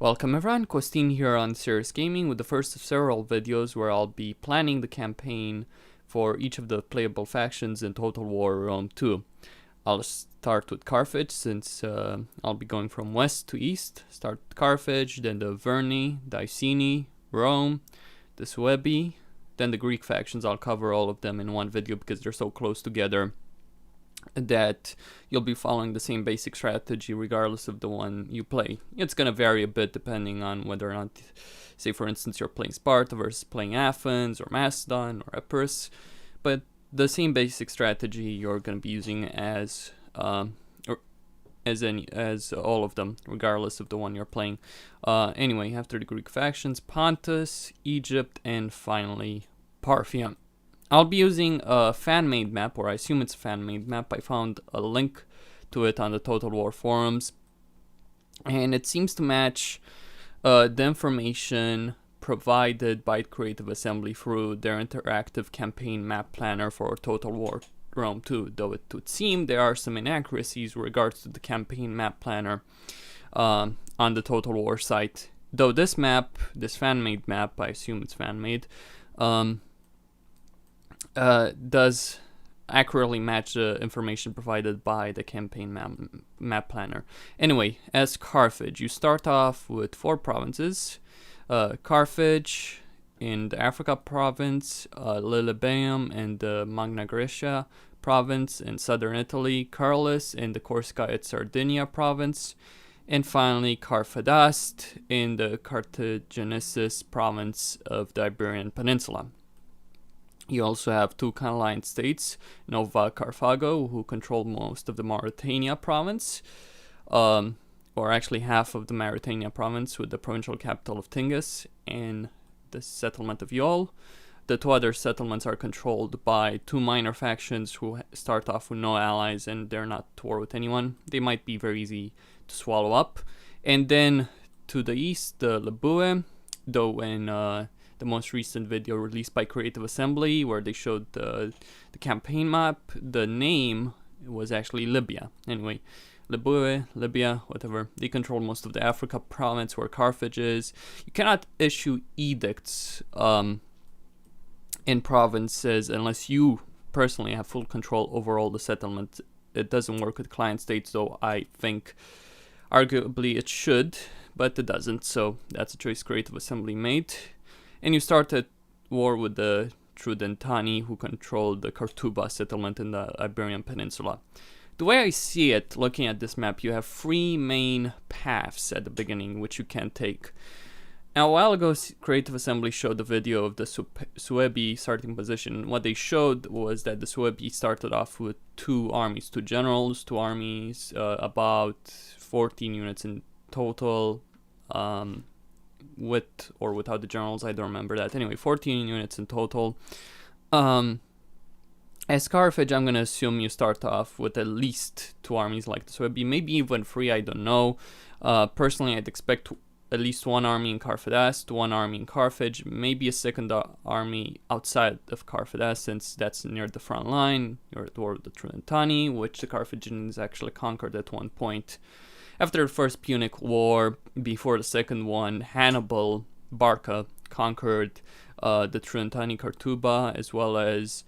Welcome everyone, Costin here on Serious Gaming with the first of several videos where I'll be planning the campaign for each of the playable factions in Total War Rome 2. I'll start with Carthage since I'll be going from west to east. Start with Carthage, then the Verni, the Iceni, Rome, the Suebi, then the Greek factions. I'll cover all of them in one video because they're so close together that you'll be following the same basic strategy regardless of the one you play. It's going to vary a bit depending on whether or not, say for instance, you're playing Sparta versus playing Athens or Macedon or Epirus, but the same basic strategy you're going to be using as all of them, regardless of the one you're playing. Anyway, after the Greek factions, Pontus, Egypt, and finally Parthia. I'll be using a fan-made map, or I assume it's a fan-made map. I found a link to it on the Total War forums, and it seems to match the information provided by Creative Assembly through their interactive campaign map planner for Total War Rome 2, though it would seem there are some inaccuracies with regards to the campaign map planner on the Total War site. Though this map, this fan-made map, I assume it's fan-made, does accurately match the information provided by the campaign map planner. Anyway, as Carthage, you start off with 4 provinces. Carthage in the Africa province, Lilybaeum in the Magna Graecia province in southern Italy, Carlis in the Corsica and Sardinia province, and finally Carthagast in the Carthagenesis province of the Iberian Peninsula. You also have 2 allied states, Nova Carthago, who control most of the Mauritania province, or actually half of the Mauritania province, with the provincial capital of Tingis and the settlement of Yol. The 2 other settlements are controlled by 2 minor factions who start off with no allies and they're not at war with anyone. They might be very easy to swallow up. And then to the east, the Libue, though in the most recent video released by Creative Assembly where they showed the campaign map, the name was actually Libya. Anyway, Libue, Libya, whatever. They control most of the Africa province where Carthage is. You cannot issue edicts in provinces unless you personally have full control over all the settlements. It doesn't work with client states, though I think arguably it should, but it doesn't, so that's a choice Creative Assembly made. And you start at war with the Trudentani, who control the Cortuba settlement in the Iberian Peninsula. The way I see it, looking at this map, you have 3 main paths at the beginning which you can take. Now, a while ago, Creative Assembly showed the video of the Suebi starting position. What they showed was that the Suebi started off with 2 armies, 2 generals, 2 armies, about 14 units in total, with or without the generals, I don't remember that. Anyway, 14 units in total. As Carthage, I'm going to assume you start off with at least 2 armies like the Suebi, maybe even 3, I don't know. Personally, I'd expect at least 1 army in Carthagast, 1 army in Carthage, maybe a second army outside of Carthagast, since that's near the front line. You're at war with the Trudentani, which the Carthaginians actually conquered at one point. After the first Punic War, before the second one, Hannibal Barca conquered the Trudentani Cortuba, as well as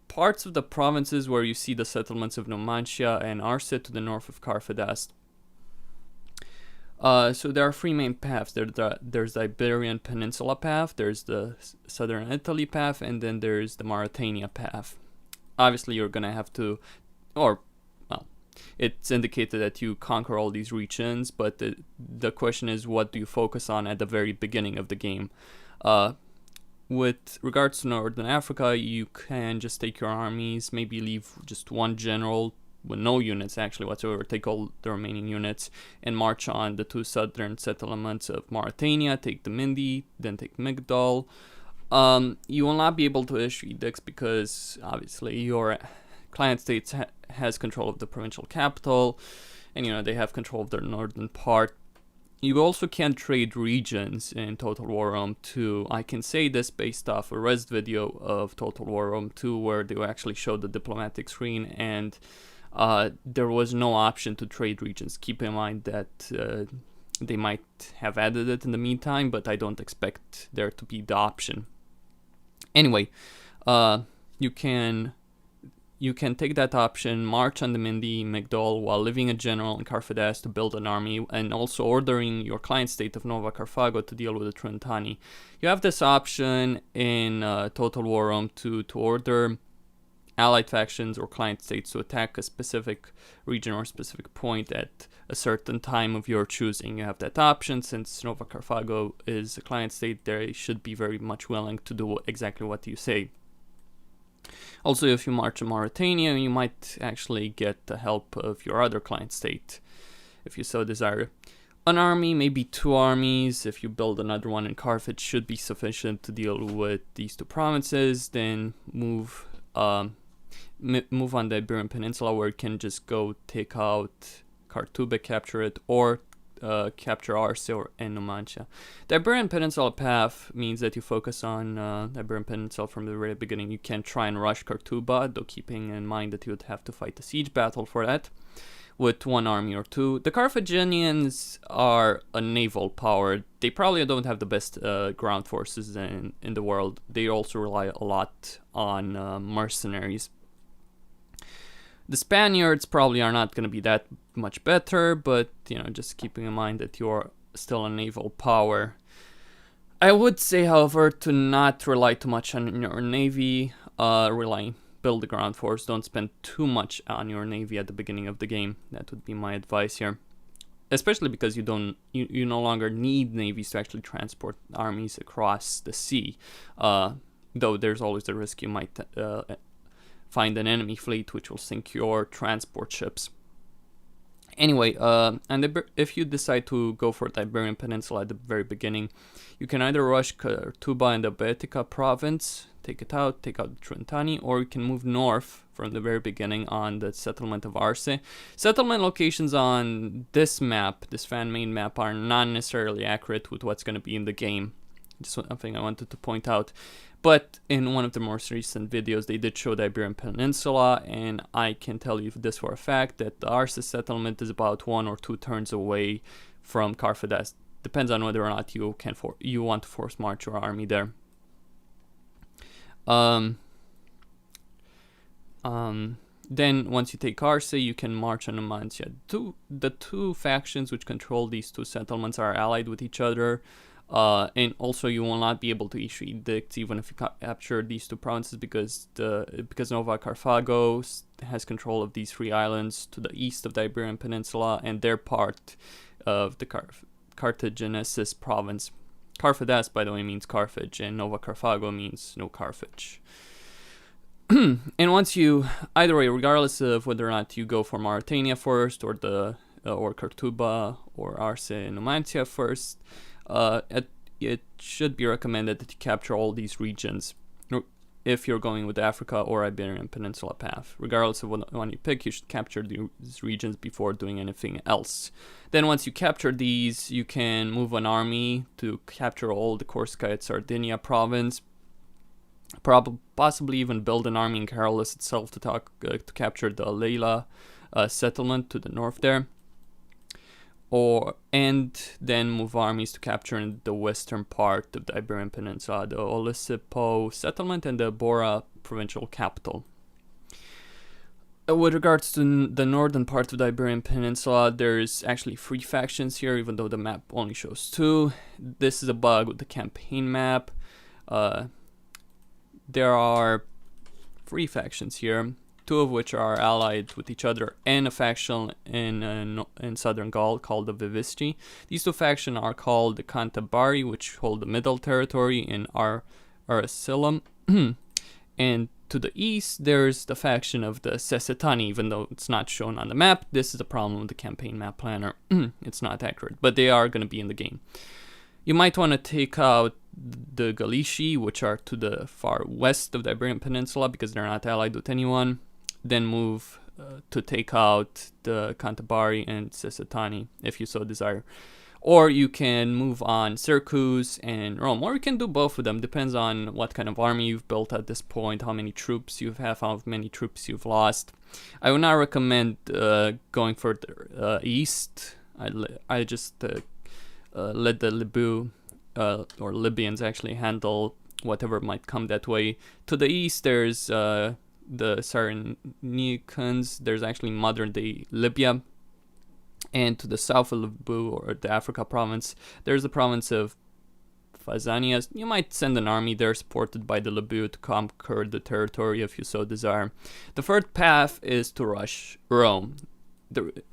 parts of the provinces where you see the settlements of Numancia and Arset to the north of Carthagast. So there are 3 main paths. There's the Iberian Peninsula path, there's the southern Italy path, and then there's the Mauritania path. Obviously, you're going to have to, it's indicated that you conquer all these regions, but the question is, what do you focus on at the very beginning of the game? With regards to Northern Africa, you can just take your armies, maybe leave just 1 general with no units actually whatsoever, take all the remaining units, and march on the 2 southern settlements of Mauritania, take the Mindi, then take Migdol. You will not be able to issue edicts because obviously your client state has control of the provincial capital, and they have control of their northern part. You also can't trade regions in Total War Rome 2. I can say this based off a rest video of Total War Rome 2 where they actually showed the diplomatic screen, and there was no option to trade regions. Keep in mind that They might have added it in the meantime, but I don't expect there to be the option. Anyway, you can take that option, march on the Mindy Migdol while living a general in Carthage to build an army, and also ordering your client state of Nova Carthago to deal with the Trentani. You have this option in Total War Rome to order allied factions or client states to attack a specific region or specific point at a certain time of your choosing. You have that option. Since Nova Carthago is a client state, they should be very much willing to do exactly what you say. Also, if you march in Mauritania, you might actually get the help of your other client state, if you so desire. An army, maybe 2 armies, if you build another one in Carthage, should be sufficient to deal with these 2 provinces. Then move on the Iberian Peninsula, where you can just go take out Cartube, capture it, or capture Arce and Numancia. The Iberian Peninsula path means that you focus on the Iberian Peninsula from the very beginning. You can try and rush Cortuba, though keeping in mind that you would have to fight a siege battle for that, with 1 army or 2. The Carthaginians are a naval power. They probably don't have the best ground forces in the world. They also rely a lot on mercenaries. The Spaniards probably are not going to be that much better, but just keeping in mind that you're still a naval power. I would say, however, to not rely too much on your navy. Build the ground force. Don't spend too much on your navy at the beginning of the game. That would be my advice here, especially because you no longer need navies to actually transport armies across the sea. Though there's always the risk you might find an enemy fleet which will sink your transport ships. Anyway, if you decide to go for the Iberian Peninsula at the very beginning, you can either rush Cortuba in the Betica province, take it out, take out the Trentani, or you can move north from the very beginning on the settlement of Arce. Settlement locations on this map, this fan main map, are not necessarily accurate with what's going to be in the game. Just something I wanted to point out. But in one of the most recent videos, they did show the Iberian Peninsula, and I can tell you this for a fact that the Arce settlement is about 1 or 2 turns away from Carthage. Depends on whether or not you want to force march your army there. Then once you take Arce, you can march on Numancia. The 2 factions which control these 2 settlements are allied with each other. And also you will not be able to issue edicts even if you capture these 2 provinces, because Nova Carthago has control of these 3 islands to the east of the Iberian Peninsula, and they're part of the Carthaginesis province. Carthage, by the way, means Carthage, and Nova Carthago means no Carthage. And once you, either way, regardless of whether or not you go for Mauritania first, or Cortuba or Arce and Numancia first, it should be recommended that you capture all these regions if you're going with Africa or Iberian Peninsula path. Regardless of what one you pick, you should capture these regions before doing anything else. Then once you capture these, you can move an army to capture all the Corsica and Sardinia province. Possibly even build an army in Carolus itself to capture the Leila settlement to the north there. And then move armies to capture in the western part of the Iberian Peninsula, the Olisipo settlement and the Bora provincial capital. With regards to the northern part of the Iberian Peninsula, there's actually 3 factions here, even though the map only shows 2. This is a bug with the campaign map. There are 3 factions here, 2 of which are allied with each other, and a faction in southern Gaul called the Vivisti. These 2 factions are called the Cantabari, which hold the middle territory in Aracilum. And to the east, there's the faction of the Sessetani, even though it's not shown on the map. This is a problem with the campaign map planner. It's not accurate, but they are going to be in the game. You might want to take out the Galici, which are to the far west of the Iberian Peninsula, because they're not allied with anyone. Then move to take out the Cantabari and Sessetani, if you so desire. Or you can move on Syracuse and Rome, or you can do both of them. Depends on what kind of army you've built at this point, how many troops you have, how many troops you've lost. I would not recommend going further east. I just let the Libu or Libyans actually handle whatever might come that way. To the east, there's the Cyrenaians. There's actually modern-day Libya. And to the south of Libu, or the Africa province, there's the province of Fazanias. You might send an army there supported by the Libu to conquer the territory if you so desire. The third path is to rush Rome.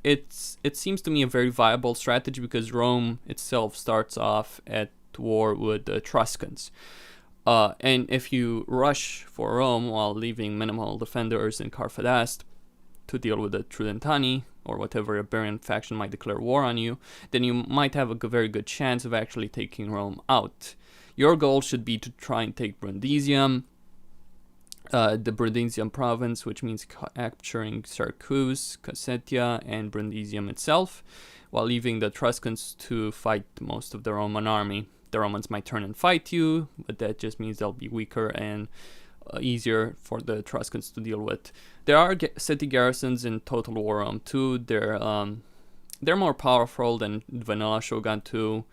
It seems to me a very viable strategy because Rome itself starts off at war with the Etruscans. And if you rush for Rome while leaving minimal defenders in Carthage to deal with the Trudentani, or whatever Iberian faction might declare war on you, then you might have a very good chance of actually taking Rome out. Your goal should be to try and take Brundisium, the Brundisium province, which means capturing Syracuse, Cossetia, and Brundisium itself, while leaving the Etruscans to fight most of the Roman army. The Romans might turn and fight you, but that just means they'll be weaker and easier for the Etruscans to deal with. There are city garrisons in Total War Rome 2. They're more powerful than vanilla Shogun 2.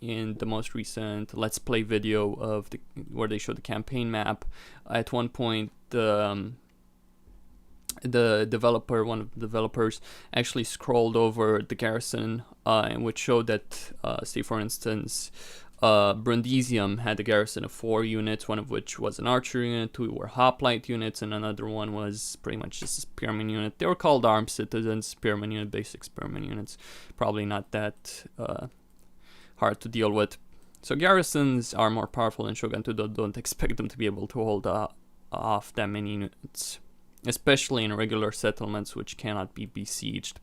In the most recent Let's Play video of where they show the campaign map, at one point the developer, one of the developers, actually scrolled over the garrison, which showed that, say for instance, Brundisium had a garrison of 4 units, one of which was an archer unit, 2 were hoplite units, and another one was pretty much just a spearman unit. They were called armed citizens, spearman unit, basic spearman units. Probably not that hard to deal with. So garrisons are more powerful in Shogun 2, don't expect them to be able to hold off that many units, especially in regular settlements which cannot be besieged.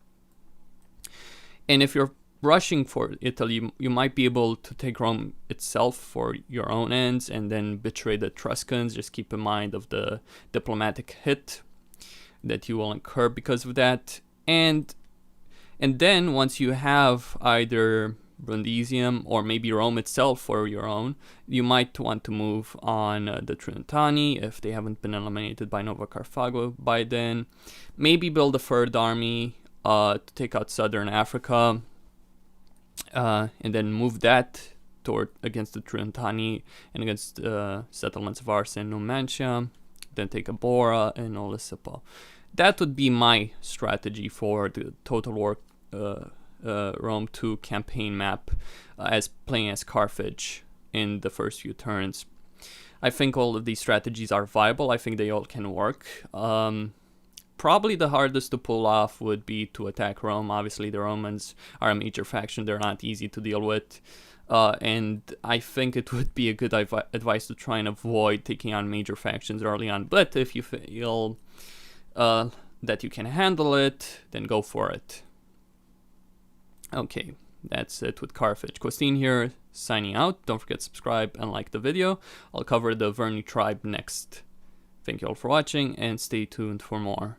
And if you're rushing for Italy, you might be able to take Rome itself for your own ends and then betray the Etruscans. Just keep in mind of the diplomatic hit that you will incur because of that. And then once you have either Brundisium or maybe Rome itself for your own, you might want to move on the Trentani if they haven't been eliminated by Nova Carthago by then. Maybe build a third army to take out southern Africa, and then move that against the Trentani and against settlements of Ars and Numantia, then take Abora and Olisipo. That would be my strategy for the Total War Rome 2 campaign map, as playing as Carthage in the first few turns. I think all of these strategies are viable. I think they all can work. Probably the hardest to pull off would be to attack Rome. Obviously, the Romans are a major faction. They're not easy to deal with. And I think it would be a good advice to try and avoid taking on major factions early on. But if you feel that you can handle it, then go for it. Okay, that's it with Carthage. Costin here, signing out. Don't forget to subscribe and like the video. I'll cover the Verni tribe next. Thank you all for watching, and stay tuned for more.